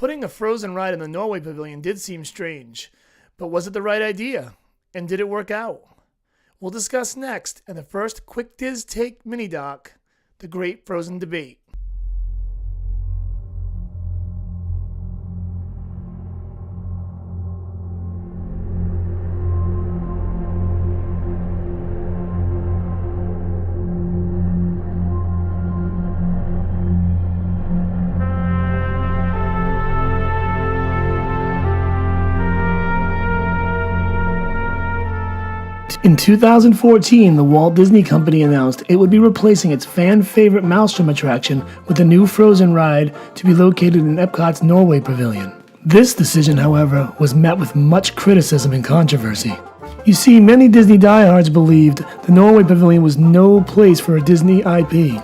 Putting a Frozen ride in the Norway Pavilion did seem strange, but was it the right idea? And did it work out? We'll discuss next in the first Quick Diz Take mini doc, The Great Frozen Debate. In 2014, the Walt Disney Company announced it would be replacing its fan-favorite Maelstrom attraction with a new Frozen ride to be located in Epcot's Norway Pavilion. This decision, however, was met with much criticism and controversy. You see, many Disney diehards believed the Norway Pavilion was no place for a Disney IP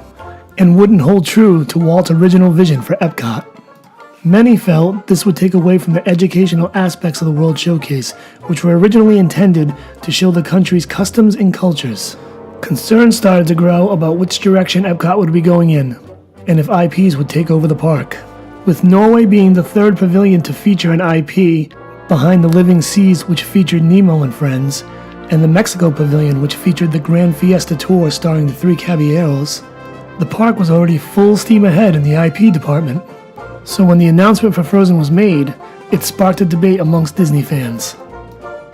and wouldn't hold true to Walt's original vision for Epcot. Many felt this would take away from the educational aspects of the World Showcase, which were originally intended to show the country's customs and cultures. Concerns started to grow about which direction Epcot would be going in, and if IPs would take over the park. With Norway being the third pavilion to feature an IP, behind the Living Seas, which featured Nemo and Friends, and the Mexico Pavilion, which featured the Grand Fiesta Tour starring the Three Caballeros, the park was already full steam ahead in the IP department. So when the announcement for Frozen was made, it sparked a debate amongst Disney fans.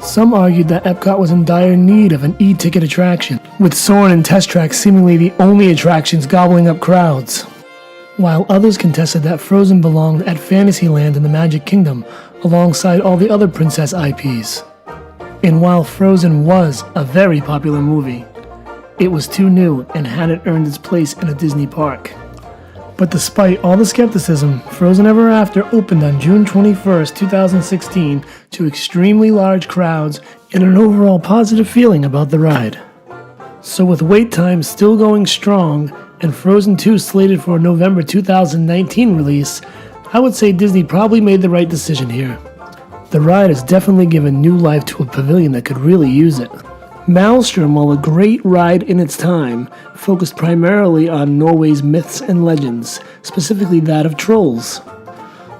Some argued that Epcot was in dire need of an e-ticket attraction, with Soarin' and Test Track seemingly the only attractions gobbling up crowds, while others contested that Frozen belonged at Fantasyland in the Magic Kingdom, alongside all the other princess IPs. And while Frozen was a very popular movie, it was too new and hadn't earned its place in a Disney park. But despite all the skepticism, Frozen Ever After opened on June 21st, 2016 to extremely large crowds and an overall positive feeling about the ride. So with wait times still going strong and Frozen 2 slated for a November 2019 release, I would say Disney probably made the right decision here. The ride has definitely given new life to a pavilion that could really use it. Maelstrom, while a great ride in its time, focused primarily on Norway's myths and legends, specifically that of trolls.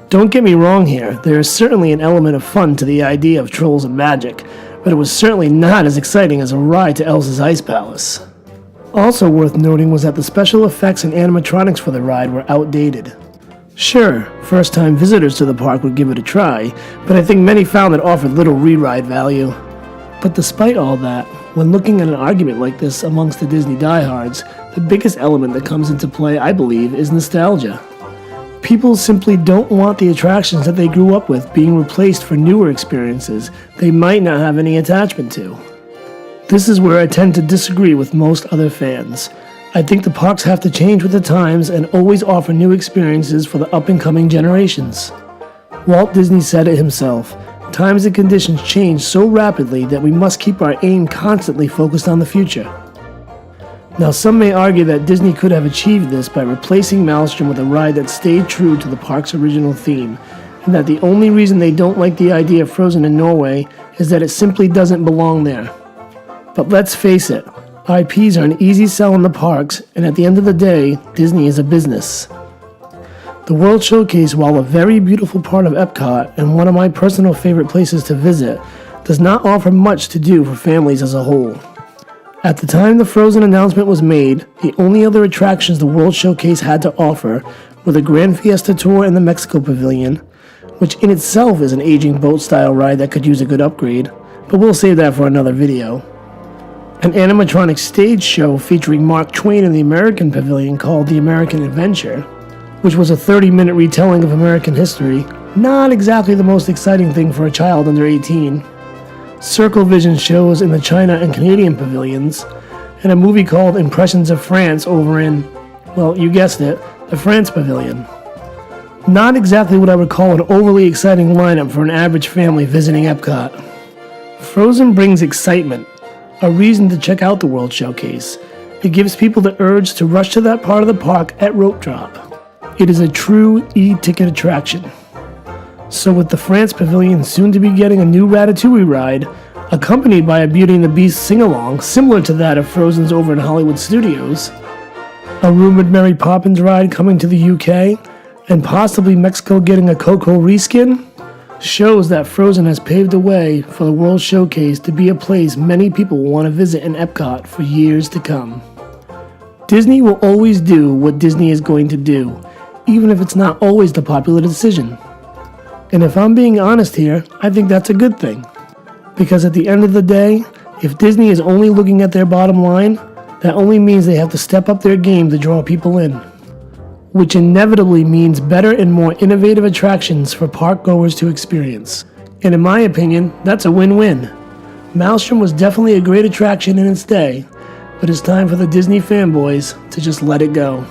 Don't get me wrong here, there is certainly an element of fun to the idea of trolls and magic, but it was certainly not as exciting as a ride to Elsa's Ice Palace. Also worth noting was that the special effects and animatronics for the ride were outdated. Sure, first-time visitors to the park would give it a try, but I think many found it offered little re-ride value. But despite all that, when looking at an argument like this amongst the Disney diehards, the biggest element that comes into play, I believe, is nostalgia. People simply don't want the attractions that they grew up with being replaced for newer experiences they might not have any attachment to. This is where I tend to disagree with most other fans. I think the parks have to change with the times and always offer new experiences for the up-and-coming generations. Walt Disney said it himself. Times and conditions change so rapidly that we must keep our aim constantly focused on the future. Now, some may argue that Disney could have achieved this by replacing Maelstrom with a ride that stayed true to the park's original theme, and that the only reason they don't like the idea of Frozen in Norway is that it simply doesn't belong there. But let's face it, IPs are an easy sell in the parks, and at the end of the day, Disney is a business. The World Showcase, while a very beautiful part of Epcot and one of my personal favorite places to visit, does not offer much to do for families as a whole. At the time the Frozen announcement was made, the only other attractions the World Showcase had to offer were the Grand Fiesta Tour and the Mexico Pavilion, which in itself is an aging boat-style ride that could use a good upgrade, but we'll save that for another video. An animatronic stage show featuring Mark Twain in the American Pavilion called The American Adventure, which was a 30-minute retelling of American history, not exactly the most exciting thing for a child under 18. Circle Vision shows in the China and Canadian pavilions, and a movie called Impressions of France over in, well, you guessed it, the France Pavilion. Not exactly what I would call an overly exciting lineup for an average family visiting Epcot. Frozen brings excitement, a reason to check out the World Showcase. It gives people the urge to rush to that part of the park at rope drop. It is a true e-ticket attraction. So with the France Pavilion soon to be getting a new Ratatouille ride, accompanied by a Beauty and the Beast sing-along similar to that of Frozen's over in Hollywood Studios, a rumored Mary Poppins ride coming to the UK, and possibly Mexico getting a Coco reskin, shows that Frozen has paved the way for the World Showcase to be a place many people will want to visit in Epcot for years to come. Disney will always do what Disney is going to do, even if it's not always the popular decision. And if I'm being honest here, I think that's a good thing. Because at the end of the day, if Disney is only looking at their bottom line, that only means they have to step up their game to draw people in, which inevitably means better and more innovative attractions for park goers to experience. And in my opinion, that's a win-win. Maelstrom was definitely a great attraction in its day, but it's time for the Disney fanboys to just let it go.